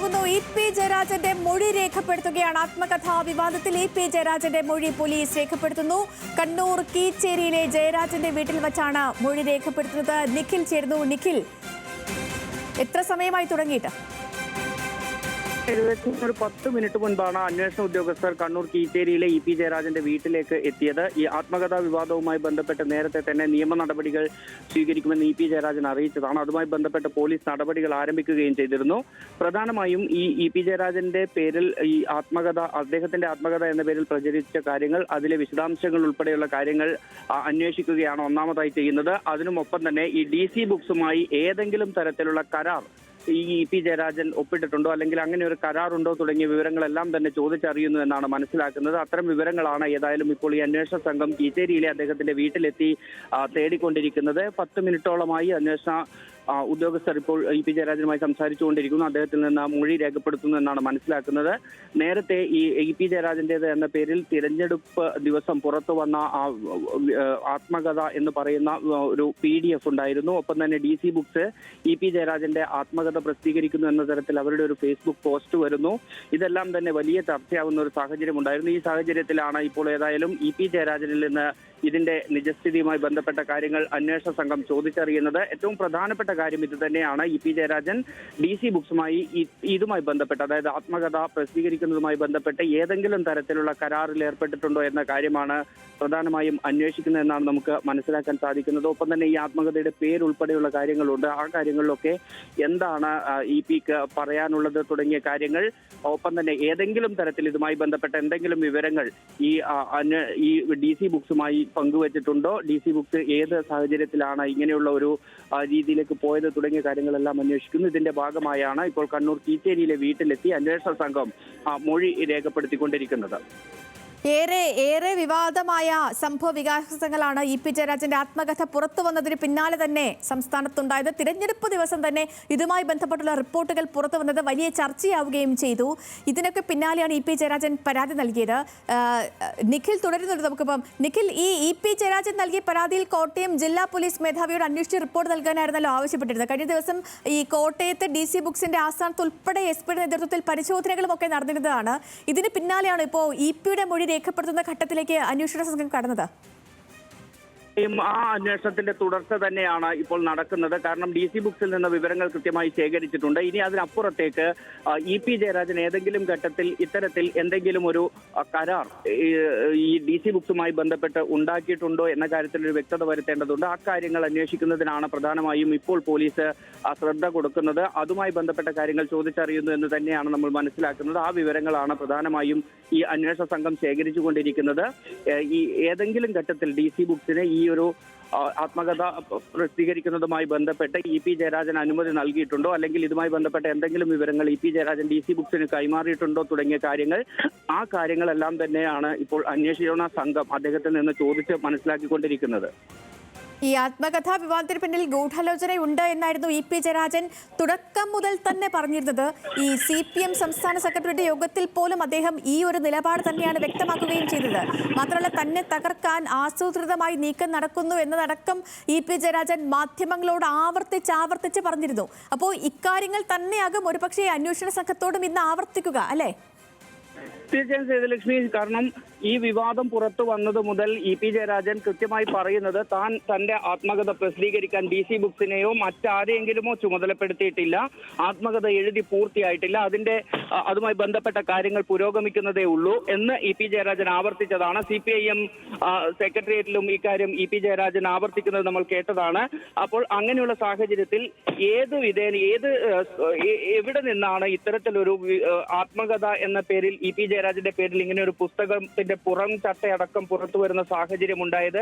പോകുന്നു. ഇ.പി. ജയരാജന്റെ മൊഴി രേഖപ്പെടുത്തുകയാണ്. ആത്മകഥാ വിവാദത്തിൽ ഇ.പി. ജയരാജന്റെ മൊഴി പോലീസ് രേഖപ്പെടുത്തുന്നു. കണ്ണൂർ കീച്ചേരിയിലെ ജയരാജന്റെ വീട്ടിൽ വച്ചാണ് മൊഴി രേഖപ്പെടുത്തുന്നത്. നിഖിൽ ചേരുന്നു. നിഖിൽ, എത്ര സമയമായി തുടങ്ങിയിട്ട്? ഏകദേശം ഒരു 10 മിനിറ്റ് മുൻപാണ് അന്വേഷണ ഉദ്യോഗസ്ഥർ കണ്ണൂർ കീച്ചേരിയിലെ ഇ.പി. ജയരാജന്റെ വീട്ടിലേക്ക് എത്തിയത്. ഈ ആത്മകഥാ വിവാദവുമായി ബന്ധപ്പെട്ട് നേരത്തെ തന്നെ നിയമ നടപടികൾ സ്വീകരിക്കുമെന്ന് ഇ.പി. ജയരാജൻ അറിയിച്ചതാണ്. അതുമായി ബന്ധപ്പെട്ട് പോലീസ് നടപടികൾ ആരംഭിക്കുകയും ചെയ്തിരുന്നു. പ്രധാനമായും ഈ ഇ.പി. ജയരാജന്റെ പേരിൽ ഈ അദ്ദേഹത്തിന്റെ ആത്മകഥ എന്ന പേരിൽ പ്രചരിച്ച കാര്യങ്ങൾ, അതിലെ വിശദാംശങ്ങൾ ഉൾപ്പെടെയുള്ള കാര്യങ്ങൾ അന്വേഷിക്കുകയാണ് ഒന്നാമതായി ചെയ്യുന്നത്. അതിനുമൊപ്പം തന്നെ ഈ DC ബുക്സുമായി ഏതെങ്കിലും തരത്തിലുള്ള കരാർ ഈ ഇ.പി. ജയരാജൻ ഒപ്പിട്ടിട്ടുണ്ടോ, അല്ലെങ്കിൽ അങ്ങനെ ഒരു കരാറുണ്ടോ തുടങ്ങിയ വിവരങ്ങളെല്ലാം തന്നെ ചോദിച്ചറിയുന്നു എന്നാണ് മനസ്സിലാക്കുന്നത്. അത്തരം വിവരങ്ങളാണ് ഏതായാലും ഇപ്പോൾ ഈ അന്വേഷണ സംഘം കീച്ചേരിയിലെ അദ്ദേഹത്തിന്റെ വീട്ടിലെത്തി തേടിക്കൊണ്ടിരിക്കുന്നത്. 10 മിനിറ്റോളമായി അന്വേഷണ ഉദ്യോഗസ്ഥർ ഇപ്പോൾ ഇ.പി. ജയരാജനുമായി സംസാരിച്ചുകൊണ്ടിരിക്കുന്നു. അദ്ദേഹത്തിൽ നിന്ന് മൊഴി രേഖപ്പെടുത്തുന്നു എന്നാണ് മനസ്സിലാക്കുന്നത്. നേരത്തെ ഈ ഇ.പി. ജയരാജന്റേത് എന്ന പേരിൽ തിരഞ്ഞെടുപ്പ് ദിവസം പുറത്തു വന്ന ആത്മകഥ എന്ന് പറയുന്ന ഒരു PDF ഉണ്ടായിരുന്നു. ഒപ്പം തന്നെ DC ബുക്സ് ഇ.പി. ജയരാജന്റെ ആത്മകഥ പ്രസിദ്ധീകരിക്കുന്നു എന്ന തരത്തിൽ അവരുടെ ഒരു ഫേസ്ബുക്ക് പോസ്റ്റ് വരുന്നു. ഇതെല്ലാം തന്നെ വലിയ ചർച്ചയാവുന്ന ഒരു സാഹചര്യം ഉണ്ടായിരുന്നു. ഈ സാഹചര്യത്തിലാണ് ഇപ്പോൾ ഏതായാലും ഇ.പി. ജയരാജനിൽ നിന്ന് ഇതിന്റെ നിജസ്ഥിതിയുമായി ബന്ധപ്പെട്ട കാര്യങ്ങൾ അന്വേഷണ സംഘം ചോദിച്ചറിയുന്നത്. ഏറ്റവും പ്രധാനപ്പെട്ട കാര്യം ഇത് തന്നെയാണ്. ഇ.പി. ജയരാജൻ DC ബുക്സുമായി ഇതുമായി ബന്ധപ്പെട്ട്, അതായത് ആത്മകഥ പ്രസിദ്ധീകരിക്കുന്നതുമായി ബന്ധപ്പെട്ട് ഏതെങ്കിലും തരത്തിലുള്ള കരാറിൽ ഏർപ്പെട്ടിട്ടുണ്ടോ എന്ന കാര്യമാണ് പ്രധാനമായും അന്വേഷിക്കുന്നതെന്നാണ് നമുക്ക് മനസ്സിലാക്കാൻ സാധിക്കുന്നത്. ഒപ്പം തന്നെ ഈ ആത്മകഥയുടെ പേരുൾപ്പെടെയുള്ള കാര്യങ്ങളുണ്ട്. ആ കാര്യങ്ങളിലൊക്കെ എന്താണ് ഇ.പിക്ക് പറയാനുള്ളത് തുടങ്ങിയ കാര്യങ്ങൾ, ഒപ്പം തന്നെ ഏതെങ്കിലും തരത്തിൽ ഇതുമായി ബന്ധപ്പെട്ട എന്തെങ്കിലും വിവരങ്ങൾ ഈ DC ബുക്സുമായി പങ്കുവച്ചിട്ടുണ്ടോ, DC ബുക്സ് ഏത് സാഹചര്യത്തിലാണ് ഇങ്ങനെയുള്ള ഒരു രീതിയിലേക്ക് പോയത് തുടങ്ങിയ കാര്യങ്ങളെല്ലാം അന്വേഷിക്കുന്നു. ഇതിന്റെ ഭാഗമായാണ് ഇപ്പോൾ കണ്ണൂർ കീച്ചേരിയിലെ വീട്ടിലെത്തി അന്വേഷണ സംഘം മൊഴി രേഖപ്പെടുത്തിക്കൊണ്ടിരിക്കുന്നത്. ഏറെ വിവാദമായ സംഭവ വികാസങ്ങളാണ് ഇ.പി. ജയരാജന്റെ ആത്മകഥ പുറത്തു വന്നതിന് പിന്നാലെ തന്നെ സംസ്ഥാനത്തുണ്ടായത്. തിരഞ്ഞെടുപ്പ് ദിവസം തന്നെ ഇതുമായി ബന്ധപ്പെട്ടുള്ള റിപ്പോർട്ടുകൾ പുറത്തു വന്നത് വലിയ ചർച്ചയാവുകയും ചെയ്തു. ഇതിനൊക്കെ പിന്നാലെയാണ് ഇ.പി. ജയരാജൻ പരാതി നൽകിയത്. നിഖിൽ തുടരുന്നുണ്ട്. നമുക്കിപ്പം നിഖിൽ, ഈ ഇ.പി. ജയരാജൻ നൽകിയ പരാതിയിൽ കോട്ടയം ജില്ലാ പോലീസ് മേധാവിയോട് അന്വേഷിച്ച് റിപ്പോർട്ട് നൽകാനായിരുന്നല്ലോ ആവശ്യപ്പെട്ടിരുന്നത്. കഴിഞ്ഞ ദിവസം ഈ കോട്ടയത്തെ DC ബുക്സിന്റെ ആസ്ഥാനത്ത് ഉൾപ്പെടെ SP നേതൃത്വത്തിൽ പരിശോധനകളും ഒക്കെ നടന്നിരുന്നതാണ്. ഇതിന് പിന്നാലെയാണ് ഇപ്പോൾ ഇ.പിയുടെ മൊഴി രേഖപ്പെടുത്തുന്ന ഘട്ടത്തിലേക്ക് അന്വേഷണ സംഘം കടന്നത്. ആ അന്വേഷണത്തിന്റെ തുടർച്ച തന്നെയാണ് ഇപ്പോൾ നടക്കുന്നത്. കാരണം DC ബുക്സിൽ നിന്ന് വിവരങ്ങൾ കൃത്യമായി ശേഖരിച്ചിട്ടുണ്ട്. ഇനി അതിനപ്പുറത്തേക്ക് ഇ.പി. ജയരാജൻ ഏതെങ്കിലും ഘട്ടത്തിൽ ഇത്തരത്തിൽ എന്തെങ്കിലും ഒരു കരാർ ഈ DC ബുക്സുമായി ബന്ധപ്പെട്ട് ഉണ്ടാക്കിയിട്ടുണ്ടോ എന്ന കാര്യത്തിൽ ഒരു വ്യക്തത വരുത്തേണ്ടതുണ്ട്. ആ കാര്യങ്ങൾ അന്വേഷിക്കുന്നതിനാണ് പ്രധാനമായും ഇപ്പോൾ പോലീസ് ശ്രദ്ധ കൊടുക്കുന്നത്. അതുമായി ബന്ധപ്പെട്ട കാര്യങ്ങൾ ചോദിച്ചറിയുന്നു എന്ന് തന്നെയാണ് നമ്മൾ മനസ്സിലാക്കുന്നത്. ആ വിവരങ്ങളാണ് പ്രധാനമായും ഈ അന്വേഷണ സംഘം ശേഖരിച്ചുകൊണ്ടിരിക്കുന്നത്. ഈ ഏതെങ്കിലും ഘട്ടത്തിൽ DC ബുക്സിന് ഈ ഒരു ആത്മകഥ പ്രസിദ്ധീകരിക്കുന്നതുമായി ബന്ധപ്പെട്ട് ഇ.പി. ജയരാജൻ അനുമതി നൽകിയിട്ടുണ്ടോ, അല്ലെങ്കിൽ ഇതുമായി ബന്ധപ്പെട്ട എന്തെങ്കിലും വിവരങ്ങൾ ഇ.പി. ജയരാജൻ DC ബുക്സിന് കൈമാറിയിട്ടുണ്ടോ തുടങ്ങിയ കാര്യങ്ങൾ, ആ കാര്യങ്ങളെല്ലാം തന്നെയാണ് ഇപ്പോൾ അന്വേഷണ സംഘം അദ്ദേഹത്തിൽ നിന്ന് ചോദിച്ച് മനസ്സിലാക്കിക്കൊണ്ടിരിക്കുന്നത്. ഈ ആത്മകഥാ വിവാദത്തിന് പിന്നിൽ ഗൂഢാലോചനയുണ്ട് എന്നായിരുന്നു ഇ.പി. ജയരാജൻ തുടക്കം മുതൽ തന്നെ പറഞ്ഞിരുന്നത്. ഈ CPM സംസ്ഥാന സെക്രട്ടറിയുടെ യോഗത്തിൽ പോലും അദ്ദേഹം ഈ ഒരു നിലപാട് തന്നെയാണ് വ്യക്തമാക്കുകയും ചെയ്തത്. മാത്രമല്ല, തന്നെ തകർക്കാൻ ആസൂത്രിതമായി നീക്കം നടക്കുന്നു എന്നതടക്കം ഇ.പി. ജയരാജൻ മാധ്യമങ്ങളോട് ആവർത്തിച്ച് പറഞ്ഞിരുന്നു. അപ്പോൾ ഇക്കാര്യങ്ങൾ തന്നെയാകും ഒരുപക്ഷെ അന്വേഷണ സംഘത്തോടും ഇന്ന് ആവർത്തിക്കുക, അല്ലേ? തീർച്ചയായും സേതുലക്ഷ്മി, കാരണം ഈ വിവാദം പുറത്തു വന്നത് മുതൽ ഇ.പി. ജയരാജൻ കൃത്യമായി പറയുന്നത് താൻ തന്റെ ആത്മകഥ പ്രസിദ്ധീകരിക്കാൻ DC ബുക്സിനെയോ മറ്റാരെങ്കിലുമോ ചുമതലപ്പെടുത്തിയിട്ടില്ല. ആത്മകഥ എഴുതി പൂർത്തിയായിട്ടില്ല. അതുമായി ബന്ധപ്പെട്ട കാര്യങ്ങൾ പുരോഗമിക്കുന്നതേ ഉള്ളൂ എന്ന് ഇ.പി. ജയരാജൻ ആവർത്തിച്ചതാണ്. CPIM സെക്രട്ടേറിയറ്റിലും ഇക്കാര്യം ഇ.പി. ജയരാജൻ ആവർത്തിക്കുന്നത് നമ്മൾ കേട്ടതാണ്. അപ്പോൾ അങ്ങനെയുള്ള സാഹചര്യത്തിൽ എവിടെ നിന്നാണ് ഇത്തരത്തിലൊരു ആത്മകഥ എന്ന പേരിൽ ഇ.പി. ജയരാജന്റെ പേരിൽ ഇങ്ങനെ ഒരു പുസ്തകത്തിന്റെ പുറം ചട്ടയടക്കം പുറത്തു വരുന്ന സാഹചര്യം ഉണ്ടായത്?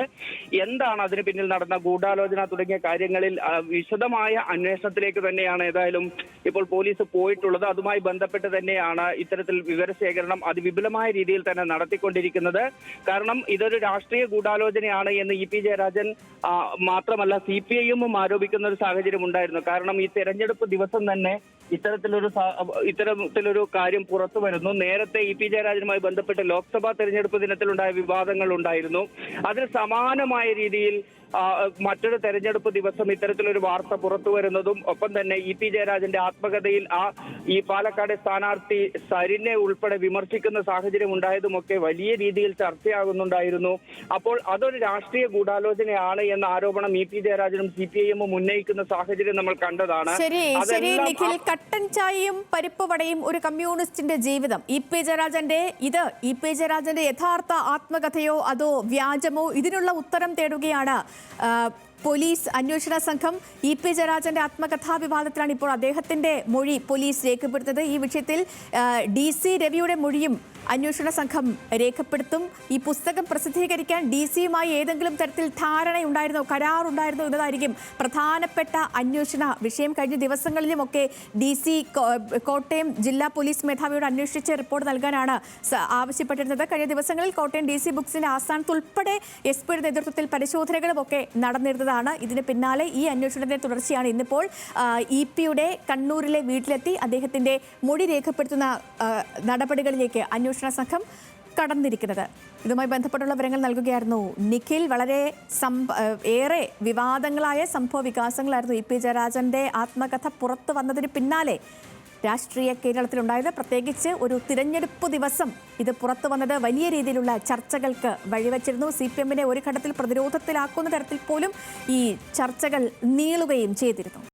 എന്താണ് അതിന് പിന്നിൽ നടന്ന ഗൂഢാലോചന തുടങ്ങിയ കാര്യങ്ങളിൽ വിശദമായ അന്വേഷണത്തിലേക്ക് തന്നെയാണ് ഏതായാലും ഇപ്പോൾ പോലീസ് പോയിട്ടുള്ളത്. അതുമായി ബന്ധപ്പെട്ട് തന്നെയാണ് ഇത്തരത്തിൽ വിവരശേഖരണം അതിവിപുലമായ രീതിയിൽ തന്നെ നടത്തിക്കൊണ്ടിരിക്കുന്നത്. കാരണം ഇതൊരു രാഷ്ട്രീയ ഗൂഢാലോചനയാണ് എന്ന് ഇ.പി. ജയരാജൻ മാത്രമല്ല CPIM ആരോപിക്കുന്ന ഒരു സാഹചര്യം ഉണ്ടായിരുന്നു. കാരണം ഈ തെരഞ്ഞെടുപ്പ് ദിവസം തന്നെ ഇത്തരത്തിലൊരു കാര്യം പുറത്തു വരുന്നു. നേരത്തെ ഇ.പി. ജയരാജനുമായി ബന്ധപ്പെട്ട് ലോക്സഭാ തെരഞ്ഞെടുപ്പ് ദിനത്തിലുണ്ടായ വിവാദങ്ങൾ ഉണ്ടായിരുന്നു. അതിന് സമാനമായ രീതിയിൽ മറ്റൊരു തെരഞ്ഞെടുപ്പ് ദിവസം ഇത്തരത്തിലൊരു വാർത്ത പുറത്തു വരുന്നതും ഒപ്പം തന്നെ ഇ.പി. ജയരാജന്റെ ആത്മകഥയിൽ ഈ പാലക്കാട് സ്ഥാനാർത്ഥി സരിനെ ഉൾപ്പെടെ വിമർശിക്കുന്ന സാഹചര്യം ഉണ്ടായതുമൊക്കെ വലിയ രീതിയിൽ ചർച്ചയാകുന്നുണ്ടായിരുന്നു. അപ്പോൾ അതൊരു രാഷ്ട്രീയ ഗൂഢാലോചനയാണ് എന്ന ആരോപണം ഇ.പി. ജയരാജനും CPIM ഉന്നയിക്കുന്ന സാഹചര്യം നമ്മൾ കണ്ടതാണ്. ശരി നിഖിൽ, കട്ടൻ ചായയും പരിപ്പ് വടയും ഒരു കമ്മ്യൂണിസ്റ്റിന്റെ ജീവിതം. ഇ.പി. ജയരാജന്റെ യഥാർത്ഥ ആത്മകഥയോ അതോ വ്യാജമോ? ഇതിനുള്ള ഉത്തരം തേടുകയാണ് പോലീസ് അന്വേഷണ സംഘം. ഇ.പി. ജയരാജന്റെ ആത്മകഥാ വിവാദത്തിലാണ് ഇപ്പോൾ അദ്ദേഹത്തിന്റെ മൊഴി പോലീസ് രേഖപ്പെടുത്തുന്നത്. ഈ വിഷയത്തിൽ DC രവിയുടെ മൊഴിയും അന്വേഷണ സംഘം രേഖപ്പെടുത്തും. ഈ പുസ്തകം പ്രസിദ്ധീകരിക്കാൻ DC-യുമായി ഏതെങ്കിലും തരത്തിൽ ധാരണയുണ്ടായിരുന്നോ, കരാറുണ്ടായിരുന്നോ എന്നതായിരിക്കും പ്രധാനപ്പെട്ട അന്വേഷണ വിഷയം. കഴിഞ്ഞ ദിവസങ്ങളിലുമൊക്കെ DC കോട്ടയം ജില്ലാ പോലീസ് മേധാവിയോട് അന്വേഷിച്ച് റിപ്പോർട്ട് നൽകാനാണ് ആവശ്യപ്പെട്ടിരുന്നത്. കഴിഞ്ഞ ദിവസങ്ങളിൽ കോട്ടയം DC ബുക്സിന്റെ ആസ്ഥാനത്ത് ഉൾപ്പെടെ SP-യുടെ നേതൃത്വത്തിൽ പരിശോധനകളുമൊക്കെ നടന്നിരുന്നതാണ്. ഇതിന് പിന്നാലെ ഈ അന്വേഷണത്തിന്റെ തുടർച്ചയാണ് ഇന്നിപ്പോൾ ഇ.പി.യുടെ കണ്ണൂരിലെ വീട്ടിലെത്തി അദ്ദേഹത്തിന്റെ മൊഴി രേഖപ്പെടുത്തുന്ന നടപടികളിലേക്ക് അന്വേഷണ സംഘം കടന്നിരിക്കുന്നത്. ഇതുമായി ബന്ധപ്പെട്ടുള്ള വിവരങ്ങൾ നൽകുകയായിരുന്നു നിഖിൽ. വളരെ ഏറെ വിവാദങ്ങളായ സംഭവ വികാസങ്ങളായിരുന്നു ഇ.പി. ജയരാജന്റെ ആത്മകഥ പുറത്തു വന്നതിന് പിന്നാലെ രാഷ്ട്രീയ കേരളത്തിലുണ്ടായത്. പ്രത്യേകിച്ച് ഒരു തിരഞ്ഞെടുപ്പ് ദിവസം ഇത് പുറത്തു വന്നത് വലിയ രീതിയിലുള്ള ചർച്ചകൾക്ക് വഴിവെച്ചിരുന്നു. CPM-നെ ഒരു ഘട്ടത്തിൽ പ്രതിരോധത്തിലാക്കുന്ന തരത്തിൽ പോലും ഈ ചർച്ചകൾ നീളുകയും ചെയ്തിരുന്നു.